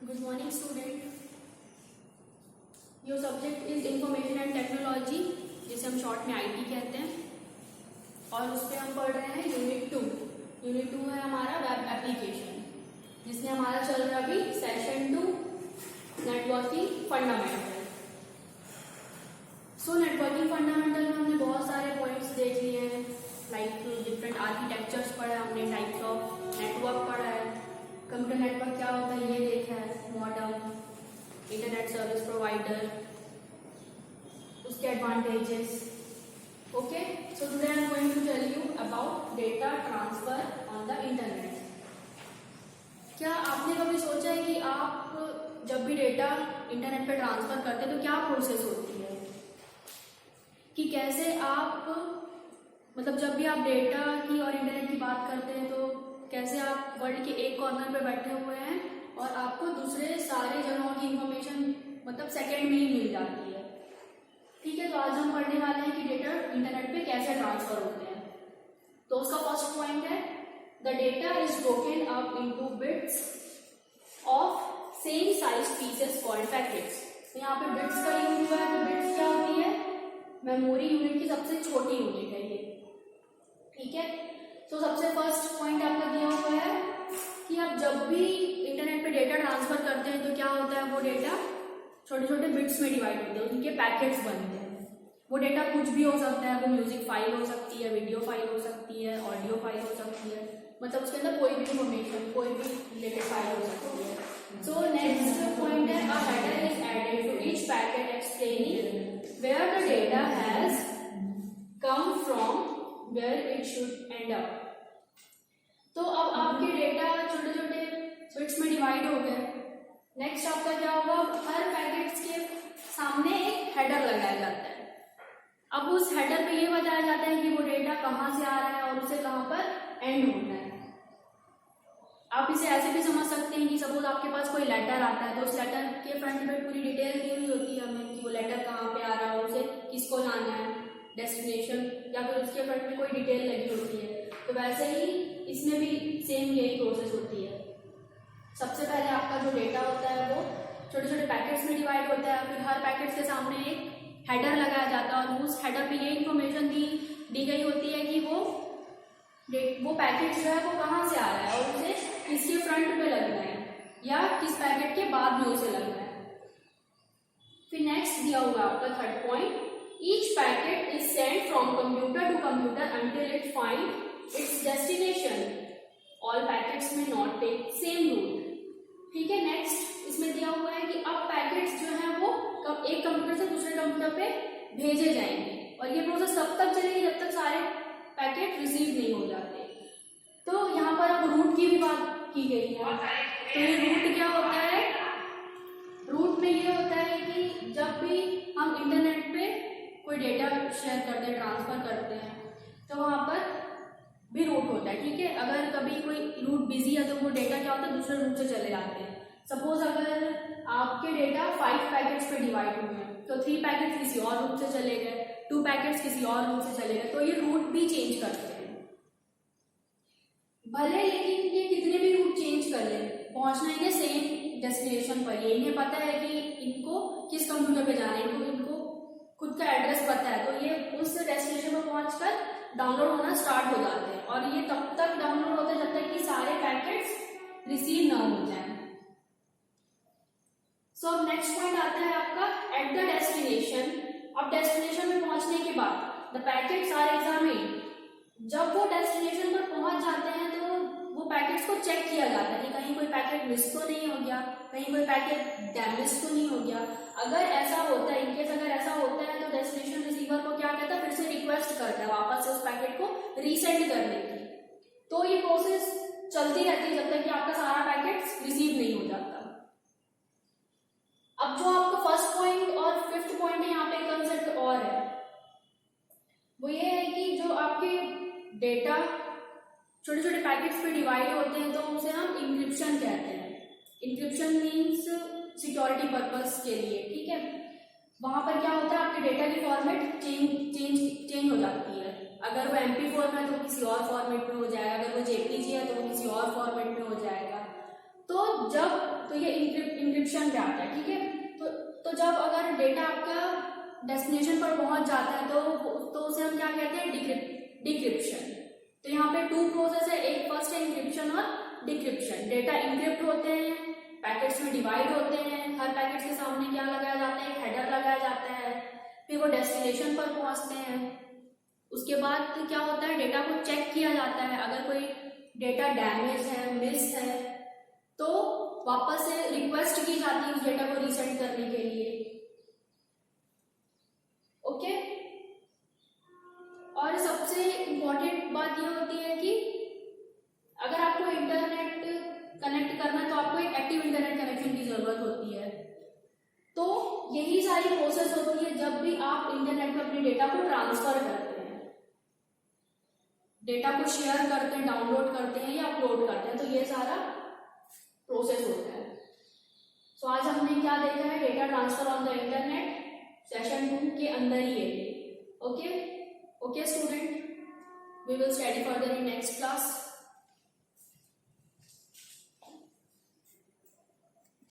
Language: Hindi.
Good morning, student. Your subject is Information and Technology, जिसे हम शॉर्ट में IT कहते हैं, और उस पर हम पढ़ रहे हैं यूनिट 2. यूनिट 2 है हमारा वेब एप्लीकेशन, जिसमें हमारा चल रहा है अभी सेशन 2 नेटवर्किंग फंडामेंटल. सो नेटवर्किंग फंडामेंटल में हमने बहुत सारे पॉइंट्स देख लिए हैं, लाइक डिफरेंट आर्किटेक्चर्स पढ़ा है हमने, टाइप्स ऑफ नेटवर्क पढ़ा है, कंप्यूटर नेटवर्क क्या होता है ये देखा है, मॉडर्न इंटरनेट सर्विस प्रोवाइडर, उसके advantages. Okay, so today I am going to tell you about data transfer on the internet. क्या आपने कभी सोचा है कि आप जब भी डेटा इंटरनेट पे ट्रांसफर करते हैं तो क्या प्रोसेस होती है, कि कैसे आप मतलब जब भी आप डेटा की और इंटरनेट की बात करते हैं तो कैसे आप वर्ल्ड के एक कॉर्नर पे बैठे हुए हैं और आपको दूसरे सारे जगहों की इंफॉर्मेशन मतलब सेकंड में ही मिल जाती है. ठीक है, तो आज हम पढ़ने वाले हैं कि डेटा इंटरनेट पे कैसे ट्रांसफर होते हैं. तो उसका फर्स्ट पॉइंट है the data is broken up into bits of same size pieces called packets. यहाँ पे बिट्स का यूज हुआ है, तो बिट्स क्या होती है, मेमोरी यूनिट की सबसे छोटी यूनिट है ये. ठीक है, तो सबसे फर्स्ट पॉइंट आपका दिया हुआ है कि आप जब भी इंटरनेट पे डेटा ट्रांसफर करते हैं तो क्या होता है, वो डेटा छोटे छोटे बिट्स में डिवाइड होते हैं, उनके पैकेट्स बनते हैं. वो डेटा कुछ भी हो सकता है, वो म्यूजिक फाइल हो सकती है, वीडियो फाइल हो सकती है, ऑडियो फाइल हो सकती है, मतलब उसके अंदर कोई भी इंफॉर्मेशन, कोई भी रिलेटेड फाइल हो सकती है. सो नेक्स्ट पॉइंट है a header is added to each packet explaining where the data has come from where it should end up. तो अब आपके डेटा छोटे छोटे बिट्स में डिवाइड हो गए. नेक्स्ट आपका क्या होगा, हर पैकेट्स के सामने एक हेडर लगाया जाता है. अब उस हेडर पे ये बताया जाता है कि वो डेटा कहाँ से आ रहा है और उसे कहाँ पर एंड होना है. आप इसे ऐसे भी समझ सकते हैं कि सपोज आपके पास कोई लेटर आता है तो उस लेटर के फ्रंट में पूरी डिटेल दी हुई होती है हमें कि वो लेटर कहाँ पे आ रहा है और उसे किसको लाना है, डेस्टिनेशन, या फिर उसके फ्रंट में कोई डिटेल लगी होती है. तो वैसे ही इसमें भी सेम यही प्रोसेस होती है. सबसे पहले आपका जो डेटा होता है वो छोटे छोटे पैकेट्स में डिवाइड होता है, फिर हर पैकेट्स के सामने एक हेडर लगाया जाता है और उस हेडर पे ये इन्फॉर्मेशन दी गई होती है कि वो पैकेट जो है वो कहाँ से आ रहा है और उसे किसके फ्रंट पे लगना है या किस पैकेट के बाद में उसे लगना है. फिर नेक्स्ट दिया हुआ आपका third point, each packet is sent from computer to computer until it finds its destination. All packets may not take same route. ठीक है, नेक्स्ट इसमें दिया हुआ है कि अब पैकेट्स जो है वो एक कंप्यूटर से दूसरे कंप्यूटर पे भेजे जाएंगे और ये प्रोसेस तब तक चलेगी जब तक सारे पैकेट रिसीव नहीं हो जाते. तो यहाँ पर अब रूट की भी बात की गई है. तो ये रूट क्या होता है, रूट में ये होता है कि जब भी हम इंटरनेट पे कोई डेटा शेयर करते हैं, ट्रांसफर करते हैं, तो वहाँ पर भी रूट होता है. ठीक है, अगर कभी कोई रूट बिजी है तो वो डेटा क्या होता है, दूसरे रूट से चले जाते हैं. सपोज अगर आपके डेटा 5 पैकेट्स पे डिवाइड हुए हैं तो 3 पैकेट्स किसी और रूट से चले गए, 2 पैकेट्स किसी और रूट से चले गए, तो ये रूट भी चेंज करते हैं. भले लेकिन ये कितने भी रूट चेंज कर ले, पहुंचना इन्हें सेम डेस्टिनेशन पर. ये इन्हें पता है कि इनको किस कंप्यूटर पे जाना है, इनको खुद का एड्रेस पता है, तो ये उस डेस्टिनेशन पर पहुंचकर डाउनलोड होना स्टार्ट हो जाते हैं और ये तब तक डाउनलोड होते हैं जब तक कि सारे पैकेट्स रिसीव ना हो जाए. सो अब नेक्स्ट पॉइंट आता है आपका एट द डेस्टिनेशन. अब डेस्टिनेशन में पहुंचने के बाद द पैकेट्स आर एग्जामिन्ड. जब वो डेस्टिनेशन पर पहुंच जाते हैं तो वो पैकेट्स को चेक किया जाता है कि कहीं कोई पैकेट मिस तो नहीं हो गया, कहीं कोई पैकेट डैमेज तो नहीं हो गया. अगर ऐसा होता है, इनकेस अगर ऐसा होता है तो डेस्टिनेशन रिसीवर को क्या कहता है, फिर से रिक्वेस्ट करता है वापस से उस पैकेट को रीसेंड करने की. तो ये प्रोसेस चलती रहती है जब तक कि आपका सारा पैकेट रिसीव नहीं हो जाता. अब जो आपका फर्स्ट पॉइंट और फिफ्थ पॉइंट है, यहाँ पे कंसेप्ट और है, वो ये है कि जो आपके डेटा छोटे छोटे पैकेट्स पे डिवाइड होते हैं तो उसे हम इंक्रिप्शन कहते हैं. इंक्रिप्शन मीन्स सिक्योरिटी पर्पस के लिए. ठीक है, वहां पर क्या होता है, आपके डेटा की फॉर्मेट चेंज हो जाती है. अगर वो MP4 में है तो किसी और फॉर्मेट में हो जाएगा, अगर वो JPG है तो वो किसी और फॉर्मेट में हो जाएगा. तो तो ये इंक्रिप्शन पे आता है, ठीक है। तो जब अगर डेटा आपका डेस्टिनेशन पर पहुंच जाता है तो उसे हम क्या कहते हैं, डिक्रिप्शन। तो यहाँ पे 2 प्रोसेस है, एक फर्स्ट है इंक्रिप्शन और डिक्रिप्शन। डेटा इंक्रिप्ट होते हैं, पैकेट्स में डिवाइड होते हैं, हर पैकेट के सामने क्या लगाया जाता है, एक हेडर लगाया जाता है, फिर वो डेस्टिनेशन पर पहुंचते हैं। उसके बाद क्या होता है, डेटा को चेक किया जाता है, अगर कोई डेटा डैमेज है, मिस है, तो वापस से रिक्वेस्ट की जाती है उस डेटा को रीसेट करने के लिए। ओके। और सबसे इम्पोर्टेंट बात यह होती है कि अगर आपको इंटरनेट कनेक्ट करना है तो आपको एक एक्टिव इंटरनेट कनेक्शन की जरूरत होती है। तो यही सारी प्रोसेस होती है जब भी आप इंटरनेट पर अपने डेटा को ट्रांसफर करते हैं, डेटा को शेयर करते हैं, डाउनलोड करते हैं या अपलोड करते हैं, तो ये सारा प्रोसेस होता है। सो आज हमने क्या देखा है, data transfer on the internet, session 2 के अंदर ही है। Okay student, we will study further in next class.